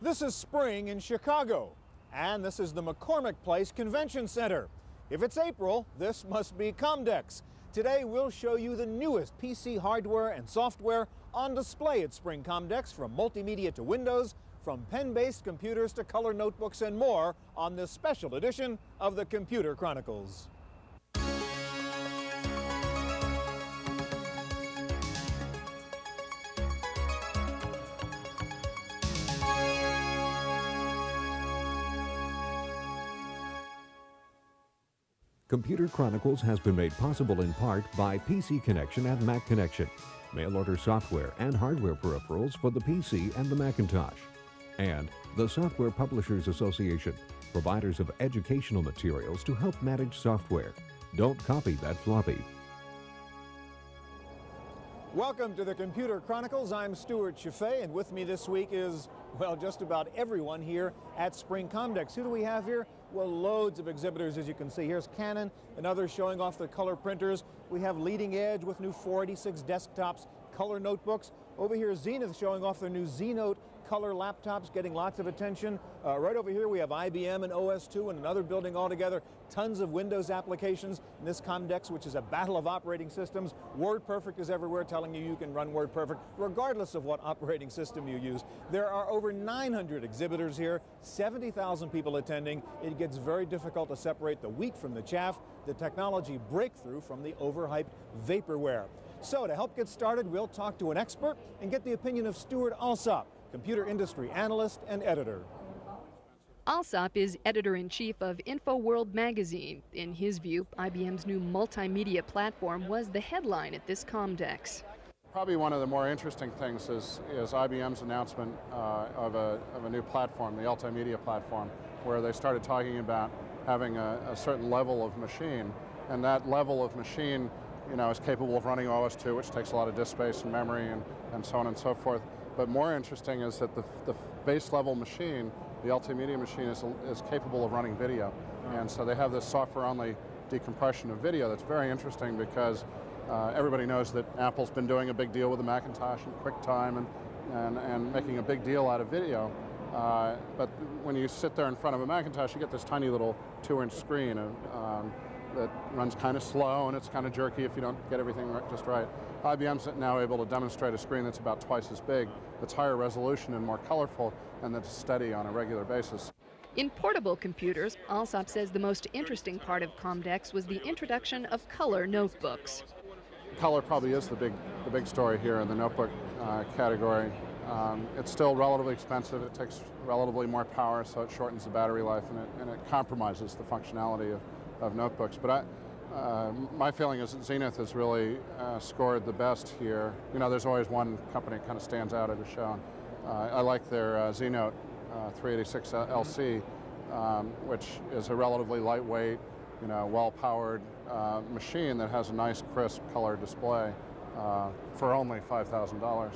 This is spring in Chicago, and this is the McCormick Place Convention Center. If it's April, this must be Comdex. Today we'll show you the newest PC hardware and software on display at Spring Comdex, from multimedia to Windows, from pen-based computers to color notebooks and more on this special edition of the Computer Chronicles. Computer Chronicles has been made possible in part by PC Connection and Mac Connection, mail-order software and hardware peripherals for the PC and the Macintosh, and the Software Publishers Association, providers of educational materials to help manage software. Don't copy that floppy. Welcome to the Computer Chronicles. I'm Stewart Cheifet, and with me this week is, well, just about everyone here at Spring Comdex. Who do we have here? Well, loads of exhibitors, as you can see. Here's Canon and others showing off their color printers. We have Leading Edge with new 486 desktops, color notebooks. Over here, Zenith showing off their new Z-Note color laptops, getting lots of attention. Right over here, we have IBM and OS2 in another building altogether. Tons of Windows applications in this Comdex, which is a battle of operating systems. WordPerfect is everywhere, telling you can run WordPerfect regardless of what operating system you use. There are over 900 exhibitors here, 70,000 people attending. It gets very difficult to separate the wheat from the chaff, the technology breakthrough from the overhyped vaporware. So to help get started, we'll talk to an expert and get the opinion of Stewart Cheifet, computer industry analyst and editor. Alsop is editor-in-chief of InfoWorld magazine. In his view, IBM's new multimedia platform was the headline at this Comdex. Probably one of the more interesting things is IBM's announcement of a new platform, the Multimedia platform, where they started talking about having a certain level of machine, and that level of machine, you know, is capable of running OS2, which takes a lot of disk space and memory and so on and so forth. But more interesting is that the base level machine, the multimedia machine, is capable of running video. And so they have this software-only decompression of video that's very interesting, because everybody knows that Apple's been doing a big deal with the Macintosh and QuickTime and making a big deal out of video. But when you sit there in front of a Macintosh, you get this tiny little 2-inch screen that runs kind of slow, and it's kind of jerky if you don't get everything just right. IBM's now able to demonstrate a screen that's about twice as big, that's higher resolution and more colorful, and that's steady on a regular basis. In portable computers, Alsop says the most interesting part of Comdex was the introduction of color notebooks. Color probably is the big story here in the notebook category. It's still relatively expensive. It takes relatively more power, so it shortens the battery life, and it compromises the functionality of notebooks. But my feeling is that Zenith has really scored the best here. You know, there's always one company that kind of stands out at a show. I like their Z-Note 386 LC, which is a relatively lightweight, you know, well-powered machine that has a nice, crisp color display for only $5,000.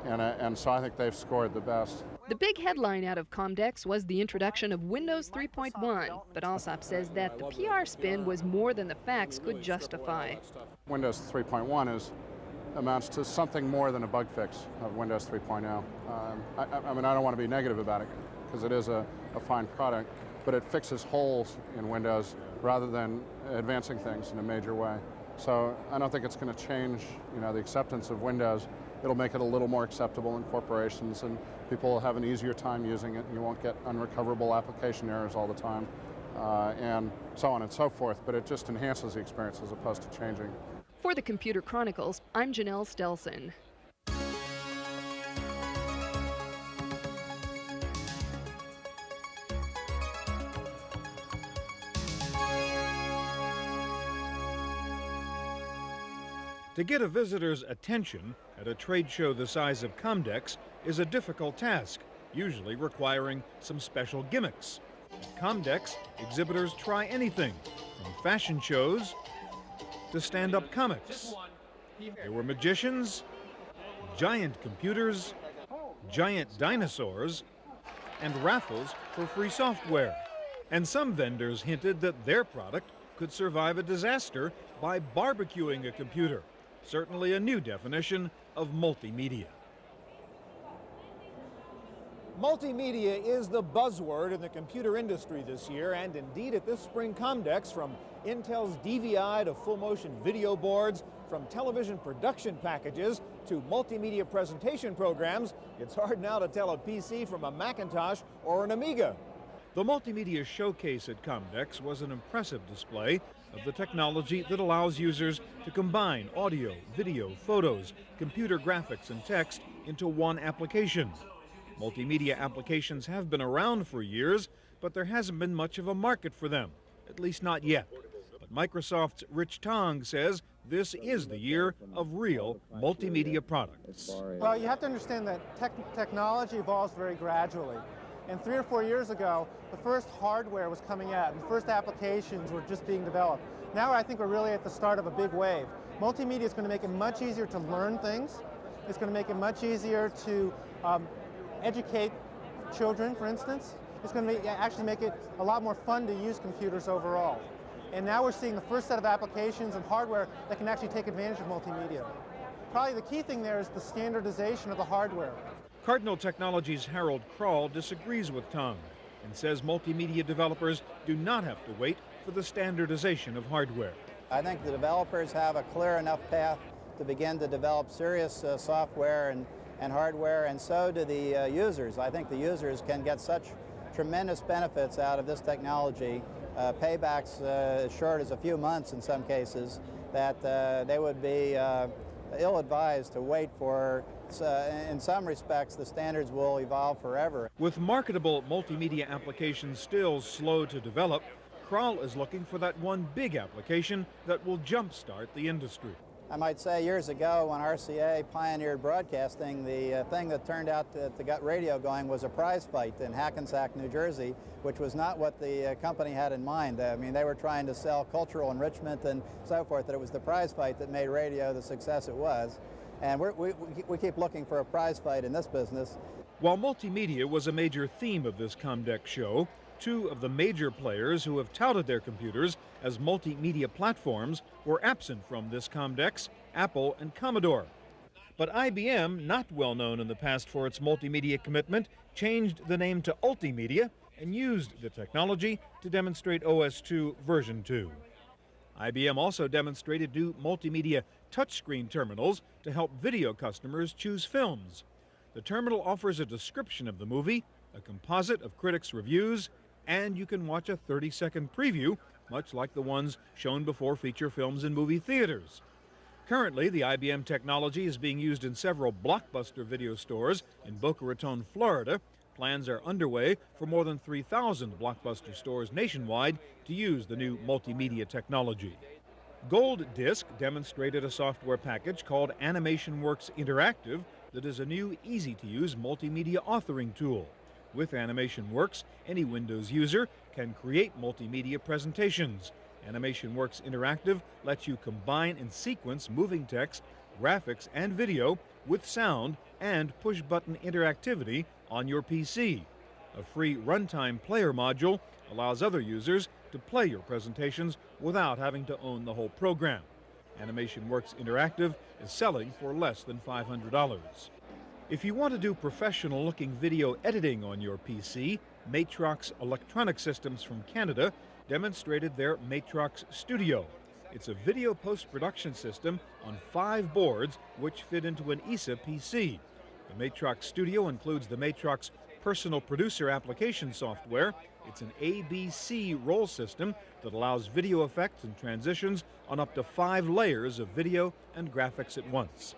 And so I think they've scored the best. The big headline out of Comdex was the introduction of Windows 3.1, but Alsop says that the PR spin was more than the facts could justify. Windows 3.1 amounts to something more than a bug fix of Windows 3.0. I mean, I don't want to be negative about it, because it is a fine product, but it fixes holes in Windows rather than advancing things in a major way. So I don't think it's going to change, you know, the acceptance of Windows. It'll make it a little more acceptable in corporations, and people will have an easier time using it. You won't get unrecoverable application errors all the time, and so on and so forth. But it just enhances the experience as opposed to changing. For the Computer Chronicles, I'm Janelle Stelson. To get a visitor's attention at a trade show the size of Comdex is a difficult task, usually requiring some special gimmicks. At Comdex, exhibitors try anything, from fashion shows to stand-up comics. There were magicians, giant computers, giant dinosaurs, and raffles for free software. And some vendors hinted that their product could survive a disaster by barbecuing a computer. Certainly a new definition of multimedia. Multimedia is the buzzword in the computer industry this year, and indeed at this spring Comdex, from Intel's DVI to full-motion video boards, from television production packages to multimedia presentation programs, it's hard now to tell a PC from a Macintosh or an Amiga. The Multimedia Showcase at Comdex was an impressive display of the technology that allows users to combine audio, video, photos, computer graphics, and text into one application. Multimedia applications have been around for years, but there hasn't been much of a market for them, at least not yet. But Microsoft's Rich Tong says this is the year of real multimedia products. Well, you have to understand that technology evolves very gradually. And 3 or 4 years ago, the first hardware was coming out, and the first applications were just being developed. Now I think we're really at the start of a big wave. Multimedia is going to make it much easier to learn things. It's going to make it much easier to educate children, for instance. It's going to actually make it a lot more fun to use computers overall. And now we're seeing the first set of applications and hardware that can actually take advantage of multimedia. Probably the key thing there is the standardization of the hardware. Cardinal Technologies' Harold Krall disagrees with Tong and says multimedia developers do not have to wait for the standardization of hardware. I think the developers have a clear enough path to begin to develop serious software and hardware, and so do the users. I think the users can get such tremendous benefits out of this technology, paybacks as short as a few months in some cases, that they would be ill-advised to wait for. In some respects, the standards will evolve forever. With marketable multimedia applications still slow to develop, Krall is looking for that one big application that will jumpstart the industry. I might say years ago when RCA pioneered broadcasting, the thing that turned out to get radio going was a prize fight in Hackensack, New Jersey, which was not what the company had in mind. I mean, they were trying to sell cultural enrichment and so forth, that it was the prize fight that made radio the success it was. And we keep looking for a prize fight in this business. While multimedia was a major theme of this Comdex show, two of the major players who have touted their computers as multimedia platforms were absent from this Comdex, Apple and Commodore. But IBM, not well known in the past for its multimedia commitment, changed the name to Ultimedia and used the technology to demonstrate OS/2 version 2. IBM also demonstrated new multimedia touchscreen terminals to help video customers choose films. The terminal offers a description of the movie, a composite of critics' reviews, and you can watch a 30-second preview, much like the ones shown before feature films in movie theaters. Currently, the IBM technology is being used in several Blockbuster video stores in Boca Raton, Florida. Plans are underway for more than 3,000 Blockbuster stores nationwide to use the new multimedia technology. Gold Disc demonstrated a software package called Animation Works Interactive that is a new, easy-to-use multimedia authoring tool. With Animation Works, any Windows user can create multimedia presentations. Animation Works Interactive lets you combine and sequence moving text, graphics, and video with sound and push-button interactivity on your PC. A free runtime player module allows other users to play your presentations without having to own the whole program. Animation Works Interactive is selling for less than $500. If you want to do professional-looking video editing on your PC, Matrox Electronic Systems from Canada demonstrated their Matrox Studio. It's a video post-production system on 5 boards which fit into an ESA PC. The Matrox Studio includes the Matrox Personal Producer application software. It's an ABC roll system that allows video effects and transitions on up to 5 layers of video and graphics at once.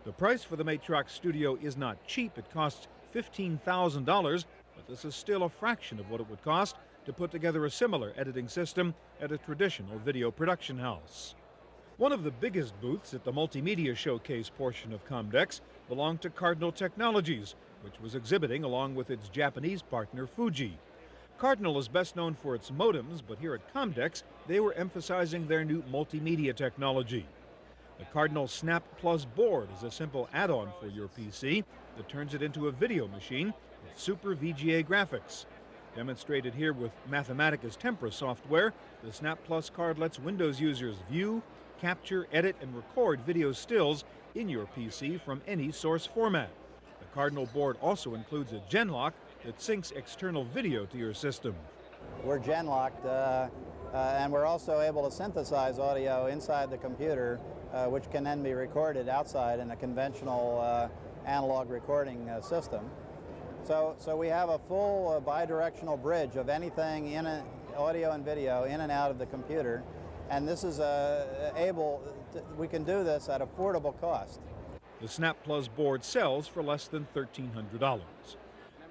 The price for the Matrox Studio is not cheap. It costs $15,000, but this is still a fraction of what it would cost to put together a similar editing system at a traditional video production house. One of the biggest booths at the Multimedia Showcase portion of Comdex belonged to Cardinal Technologies, which was exhibiting along with its Japanese partner Fuji. Cardinal is best known for its modems, but here at Comdex, they were emphasizing their new multimedia technology. The Cardinal Snap Plus board is a simple add-on for your PC that turns it into a video machine with super VGA graphics. Demonstrated here with Mathematica's Tempera software, the Snap Plus card lets Windows users view, capture, edit, and record video stills in your PC from any source format. The Cardinal board also includes a Genlock that syncs external video to your system. We're Genlocked, and we're also able to synthesize audio inside the computer, which can then be recorded outside in a conventional analog recording system. So we have a full bidirectional bridge of anything in audio and video in and out of the computer, and this is we can do this at affordable cost. The Snap Plus board sells for less than $1,300.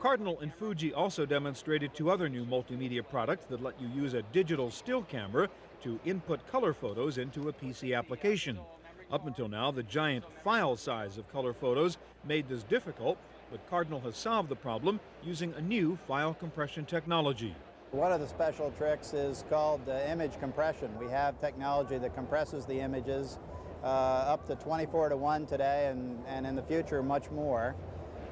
Cardinal and Fuji also demonstrated two other new multimedia products that let you use a digital still camera to input color photos into a PC application. Up until now, the giant file size of color photos made this difficult, but Cardinal has solved the problem using a new file compression technology. One of the special tricks is called image compression. We have technology that compresses the images up to 24:1 today, and in the future much more.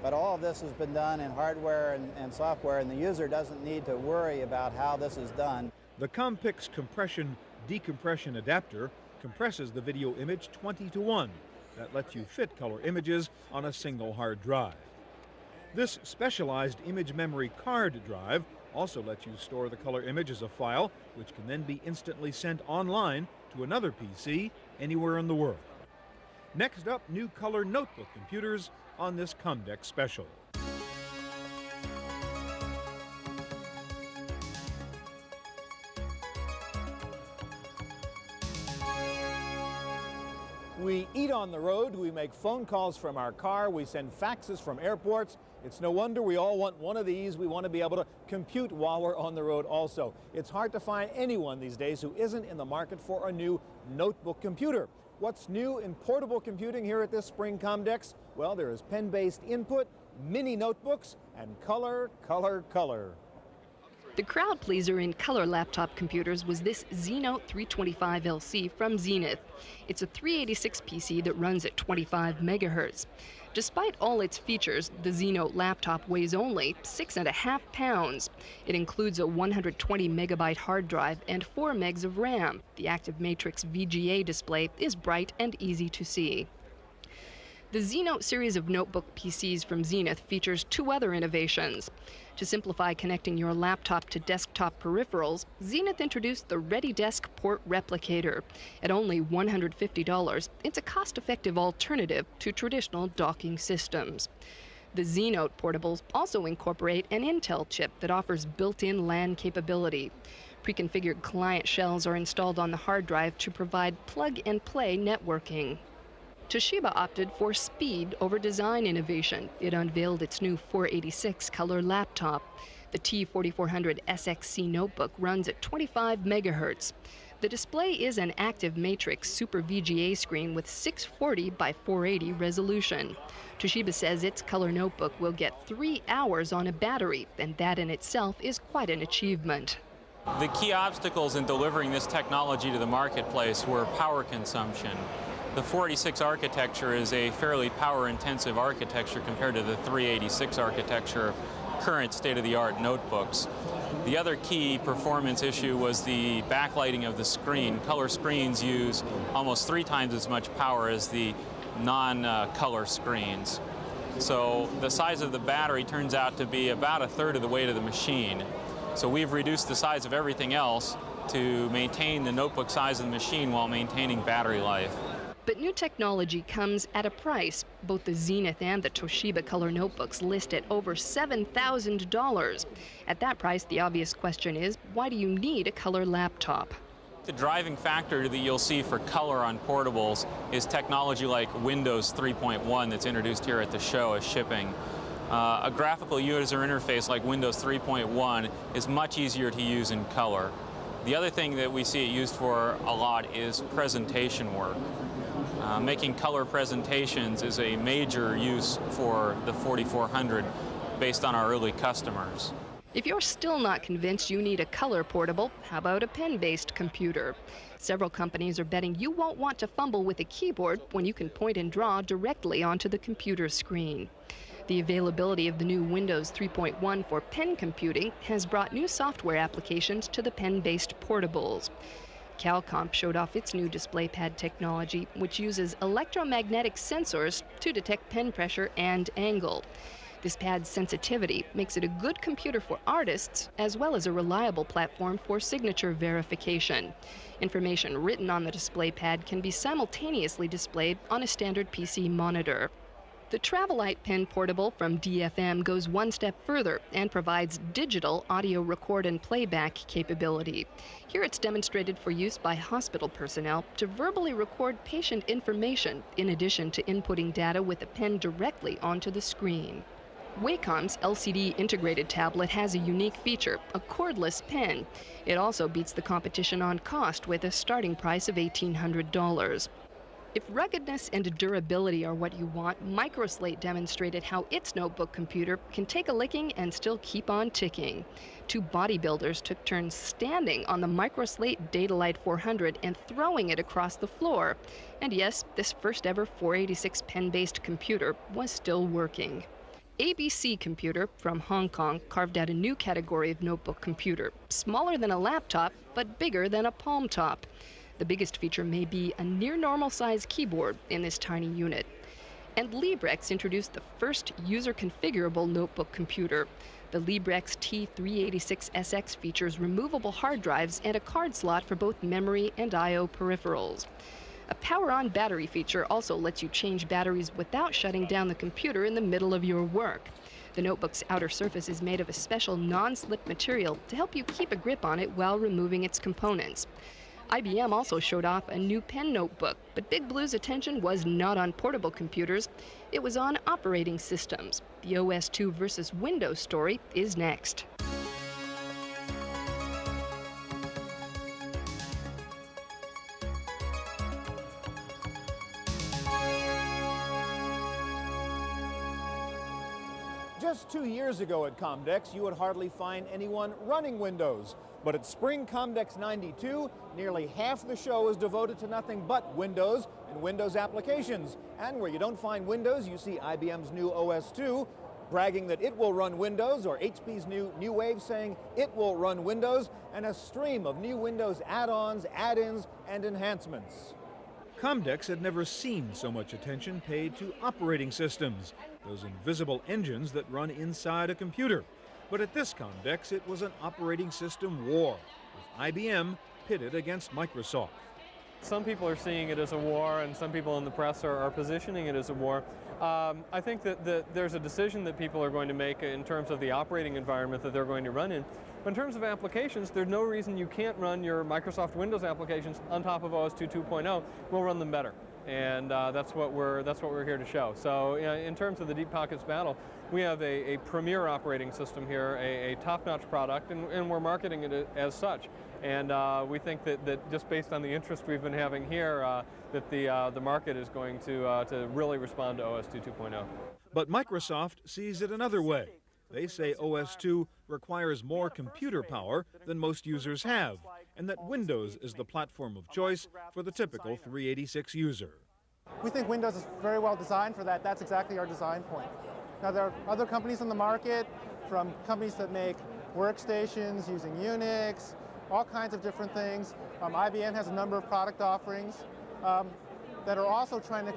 But all of this has been done in hardware and software, and the user doesn't need to worry about how this is done. The Compix compression decompression adapter compresses the video image 20:1. That lets you fit color images on a single hard drive. This specialized image memory card drive also lets you store the color image as a file, which can then be instantly sent online to another PC anywhere in the world. Next up, new color notebook computers on this Comdex special. We eat on the road, we make phone calls from our car, we send faxes from airports. It's no wonder we all want one of these. We want to be able to compute while we're on the road also. It's hard to find anyone these days who isn't in the market for a new notebook computer. What's new in portable computing here at this spring Comdex? Well, there is pen-based input, mini notebooks, and color, color, color. The crowd pleaser in color laptop computers was this Z-Note 325 LC from Zenith. It's a 386 PC that runs at 25 megahertz. Despite all its features, the Z-Note laptop weighs only 6.5 pounds. It includes a 120 megabyte hard drive and 4 megs of RAM. The Active Matrix VGA display is bright and easy to see. The Z-Note series of notebook PCs from Zenith features two other innovations. To simplify connecting your laptop to desktop peripherals, Zenith introduced the ReadyDesk Port Replicator. At only $150, it's a cost-effective alternative to traditional docking systems. The Z-Note portables also incorporate an Intel chip that offers built-in LAN capability. Pre-configured client shells are installed on the hard drive to provide plug-and-play networking. Toshiba opted for speed over design innovation. It unveiled its new 486 color laptop. The T4400 SXC notebook runs at 25 megahertz. The display is an Active Matrix Super VGA screen with 640 by 480 resolution. Toshiba says its color notebook will get 3 hours on a battery, and that in itself is quite an achievement. The key obstacles in delivering this technology to the marketplace were power consumption. The 486 architecture is a fairly power-intensive architecture compared to the 386 architecture of current state-of-the-art notebooks. The other key performance issue was the backlighting of the screen. Color screens use almost 3 times as much power as the non-color screens. So the size of the battery turns out to be about 1/3 of the weight of the machine. So we've reduced the size of everything else to maintain the notebook size of the machine while maintaining battery life. But new technology comes at a price. Both the Zenith and the Toshiba color notebooks list at over $7,000. At that price, the obvious question is, why do you need a color laptop? The driving factor that you'll see for color on portables is technology like Windows 3.1 that's introduced here at the show as shipping. A graphical user interface like Windows 3.1 is much easier to use in color. The other thing that we see it used for a lot is presentation work. Making color presentations is a major use for the 4400 based on our early customers. If you're still not convinced you need a color portable, how about a pen-based computer? Several companies are betting you won't want to fumble with a keyboard when you can point and draw directly onto the computer screen. The availability of the new Windows 3.1 for pen computing has brought new software applications to the pen-based portables. Calcomp showed off its new display pad technology, which uses electromagnetic sensors to detect pen pressure and angle. This pad's sensitivity makes it a good computer for artists, as well as a reliable platform for signature verification. Information written on the display pad can be simultaneously displayed on a standard PC monitor. The Travelite Pen Portable from DFM goes one step further and provides digital audio record and playback capability. Here it's demonstrated for use by hospital personnel to verbally record patient information in addition to inputting data with the pen directly onto the screen. Wacom's LCD integrated tablet has a unique feature, a cordless pen. It also beats the competition on cost with a starting price of $1,800. If ruggedness and durability are what you want, Microslate demonstrated how its notebook computer can take a licking and still keep on ticking. Two bodybuilders took turns standing on the Microslate Datalite 400 and throwing it across the floor. And yes, this first ever 486 pen-based computer was still working. ABC Computer from Hong Kong carved out a new category of notebook computer, smaller than a laptop, but bigger than a palm top. The biggest feature may be a near normal size keyboard in this tiny unit. And Librex introduced the first user-configurable notebook computer. The Librex T386SX features removable hard drives and a card slot for both memory and I/O peripherals. A power-on battery feature also lets you change batteries without shutting down the computer in the middle of your work. The notebook's outer surface is made of a special non-slip material to help you keep a grip on it while removing its components. IBM also showed off a new pen notebook, but Big Blue's attention was not on portable computers, it was on operating systems. The OS2 versus Windows story is next. Just 2 years ago at Comdex, you would hardly find anyone running Windows. But at Spring Comdex 92, nearly half the show is devoted to nothing but Windows and Windows applications. And where you don't find Windows, you see IBM's new OS2 bragging that it will run Windows, or HP's new Wave saying it will run Windows, and a stream of new Windows add-ons, add-ins, and enhancements. Comdex had never seen so much attention paid to operating systems, those invisible engines that run inside a computer. But at this Comdex, it was an operating system war, with IBM pitted against Microsoft. Some people are seeing it as a war, and some people in the press are positioning it as a war. I think that there's a decision that people are going to make in terms of the operating environment that they're going to run in. But in terms of applications, there's no reason you can't run your Microsoft Windows applications on top of OS2 2.0. We'll run them better, and that's what we're here to show. So in terms of the Deep Pockets battle, we have a premier operating system here, a top-notch product, and we're marketing it as such. And we think that just based on the interest we've been having here, that the market is going to really respond to OS2 2.0. But Microsoft sees it another way. They say OS2 requires more computer power than most users have, and that Windows is the platform of choice for the typical 386 user. We think Windows is very well designed for that. That's exactly our design point. Now, there are other companies in the market, from companies that make workstations using Unix, all kinds of different things. IBM has a number of product offerings that are also trying to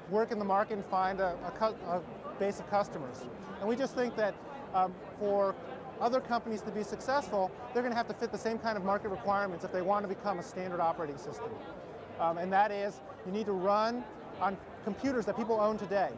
work in the market and find a base of customers. And we just think that for other companies to be successful, they're going to have to fit the same kind of market requirements if they want to become a standard operating system. And that is, you need to run on computers that people own today,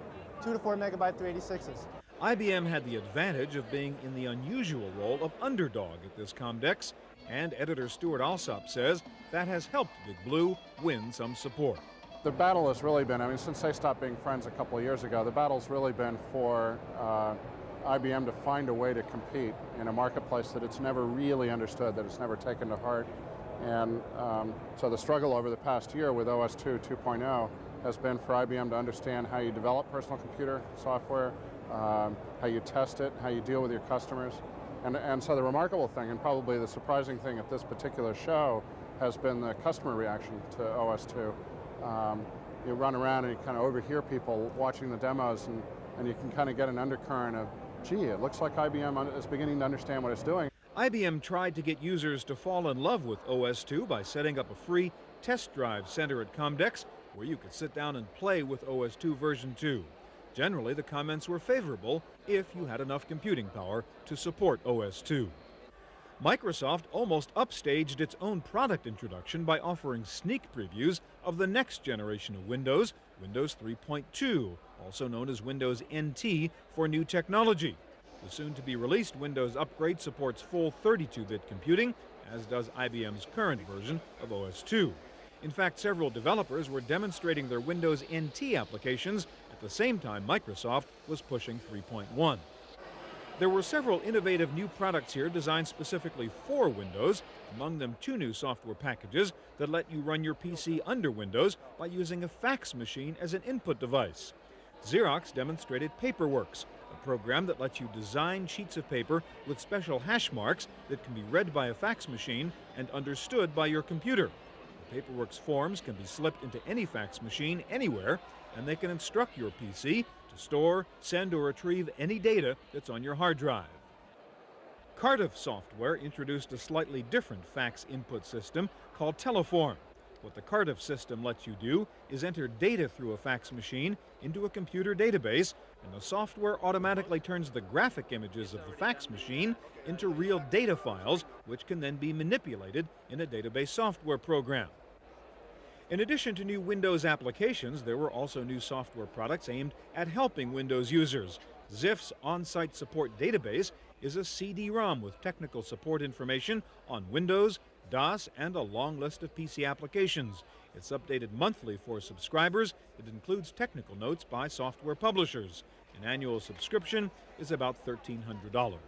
2 to 4 megabyte 386s. IBM had the advantage of being in the unusual role of underdog at this Comdex, and editor Stewart Cheifet says that has helped Big Blue win some support. The battle has really been, since they stopped being friends a couple of years ago, the battle's really been for IBM to find a way to compete in a marketplace that it's never really understood, that it's never taken to heart. And so the struggle over the past year with OS2 2.0 has been for IBM to understand how you develop personal computer software, how you test it, how you deal with your customers. And so the remarkable thing, and probably the surprising thing at this particular show, has been the customer reaction to OS2. You run around and you kind of overhear people watching the demos, and you can kind of get an undercurrent of, gee, it looks like IBM is beginning to understand what it's doing. IBM tried to get users to fall in love with OS2 by setting up a free test drive center at Comdex where you could sit down and play with OS2 version 2. Generally, the comments were favorable if you had enough computing power to support OS2. Microsoft almost upstaged its own product introduction by offering sneak previews of the next generation of Windows, Windows 3.2, also known as Windows NT for new technology. The soon-to-be-released Windows upgrade supports full 32-bit computing, as does IBM's current version of OS2. In fact, several developers were demonstrating their Windows NT applications at the same time Microsoft was pushing 3.1. There were several innovative new products here designed specifically for Windows, among them 2 new software packages that let you run your PC under Windows by using a fax machine as an input device. Xerox demonstrated Paperworks, a program that lets you design sheets of paper with special hash marks that can be read by a fax machine and understood by your computer. The Paperworks forms can be slipped into any fax machine anywhere, and they can instruct your PC to store, send, or retrieve any data that's on your hard drive. Cardiff Software introduced a slightly different fax input system called Teleform. What the Cardiff system lets you do is enter data through a fax machine into a computer database, and the software automatically turns the graphic images of the fax machine into real data files, which can then be manipulated in a database software program. In addition to new Windows applications, there were also new software products aimed at helping Windows users. Ziff's on-site support database is a CD-ROM with technical support information on Windows, DOS, and a long list of PC applications. It's updated monthly for subscribers. It includes technical notes by software publishers. An annual subscription is about $1,300.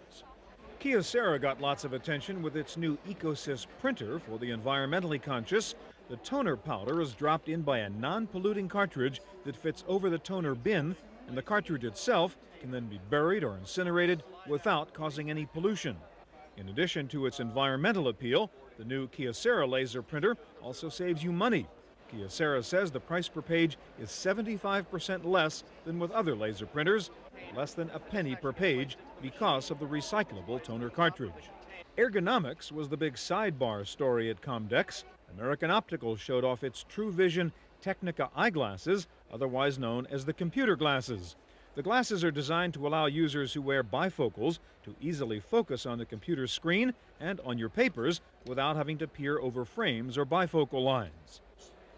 Kyocera got lots of attention with its new EcoSys printer for the environmentally conscious. The toner powder is dropped in by a non-polluting cartridge that fits over the toner bin, and the cartridge itself can then be buried or incinerated without causing any pollution. In addition to its environmental appeal, the new Kyocera laser printer also saves you money. Kyocera says the price per page is 75% less than with other laser printers, less than a penny per page because of the recyclable toner cartridge. Ergonomics was the big sidebar story at Comdex. American Optical showed off its True Vision Technica eyeglasses, otherwise known as the computer glasses. The glasses are designed to allow users who wear bifocals to easily focus on the computer screen and on your papers without having to peer over frames or bifocal lines.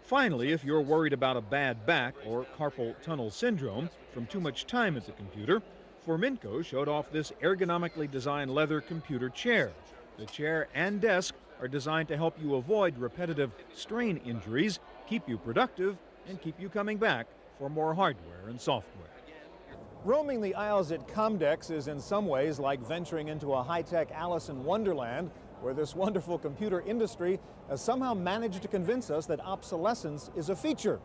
Finally, if you're worried about a bad back or carpal tunnel syndrome from too much time at the computer, Forminco showed off this ergonomically designed leather computer chair. The chair and desk are designed to help you avoid repetitive strain injuries, keep you productive, and keep you coming back for more hardware and software. Roaming the aisles at Comdex is in some ways like venturing into a high-tech Alice in Wonderland, where this wonderful computer industry has somehow managed to convince us that obsolescence is a feature.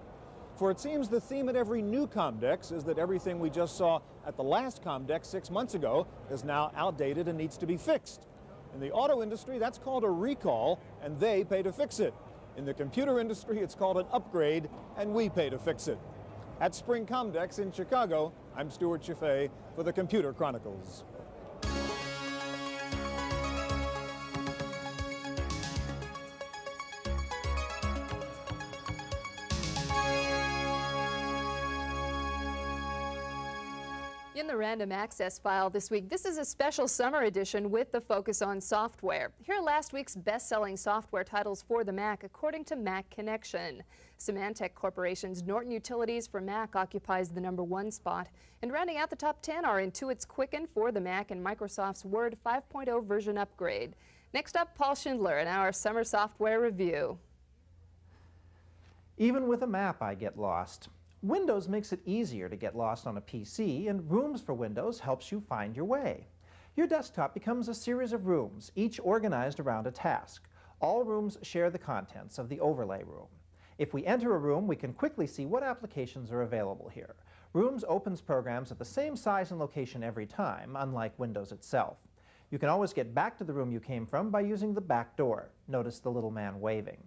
For it seems the theme at every new Comdex is that everything we just saw at the last Comdex 6 months ago is now outdated and needs to be fixed. In the auto industry, that's called a recall, and they pay to fix it. In the computer industry, it's called an upgrade, and we pay to fix it. At Spring Comdex in Chicago, I'm Stewart Cheifet for the Computer Chronicles. In the random access file this week, this is a special summer edition with the focus on software. Here are last week's best-selling software titles for the Mac, according to Mac Connection. Symantec Corporation's Norton Utilities for Mac occupies the #1 spot. And rounding out the top 10 are Intuit's Quicken for the Mac and Microsoft's Word 5.0 version upgrade. Next up, Paul Schindler in our summer software review. Even with a map, I get lost. Windows makes it easier to get lost on a PC, and Rooms for Windows helps you find your way. Your desktop becomes a series of rooms, each organized around a task. All rooms share the contents of the overlay room. If we enter a room, we can quickly see what applications are available here. Rooms opens programs at the same size and location every time, unlike Windows itself. You can always get back to the room you came from by using the back door. Notice the little man waving.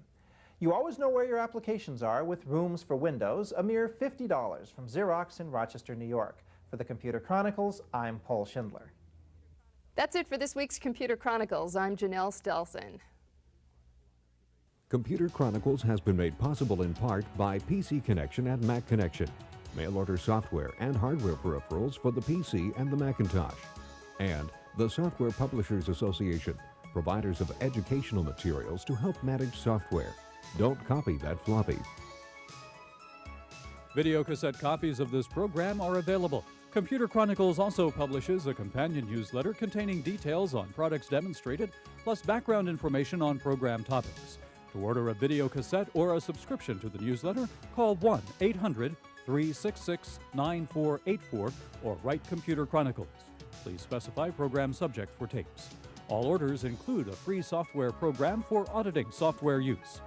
You always know where your applications are with Rooms for Windows, a mere $50 from Xerox in Rochester, New York. For the Computer Chronicles, I'm Paul Schindler. That's it for this week's Computer Chronicles. I'm Janelle Stelson. Computer Chronicles has been made possible in part by PC Connection and Mac Connection, mail order software and hardware peripherals for the PC and the Macintosh, and the Software Publishers Association, providers of educational materials to help manage software. Don't copy that floppy. Video cassette copies of this program are available. Computer Chronicles also publishes a companion newsletter containing details on products demonstrated, plus background information on program topics. To order a video cassette or a subscription to the newsletter, call 1-800-366-9484 or write Computer Chronicles. Please specify program subject for tapes. All orders include a free software program for auditing software use.